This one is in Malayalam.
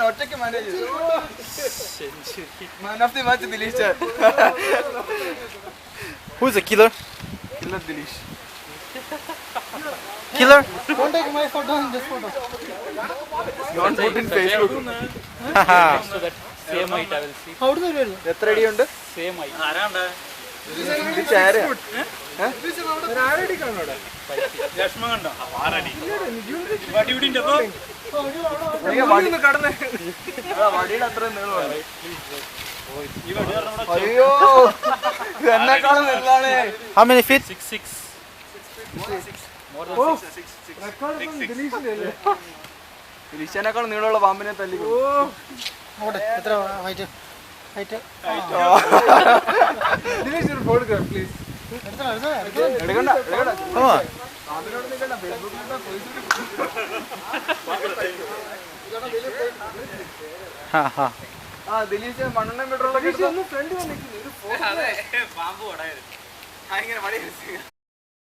ഒറ്റയ്ക്ക് manage Man of the match, Dilesh sir. Who's the killer? Killer Dilesh. Killer? Don't take my photo in this photo. Don't put in Facebook. So that same height I will see. How do they do? എത്ര അടിയുണ്ട്? Same height. Dilesh ആരാ? വടിയുടെ അത്ര നീളമുണ്ട്. അയ്യോ എന്നെക്കാളും വലുതാണ്. How many feet? 6'6". ദിലീഷിനേക്കാളും നീളമുള്ള പാമ്പിനെ തല്ലി. What? എത്ര height? Height? ദിലീഷ് ഒരു ഫോട്ടോഗ്രാഫ് പ്ലീസ്. എടുക്കണ്ട എടുക്കണ്ട. Come on. Ha. ആ ദിലീഷ് 100 മീറ്ററുള്ള ഫ്രണ്ട് പാമ്പ്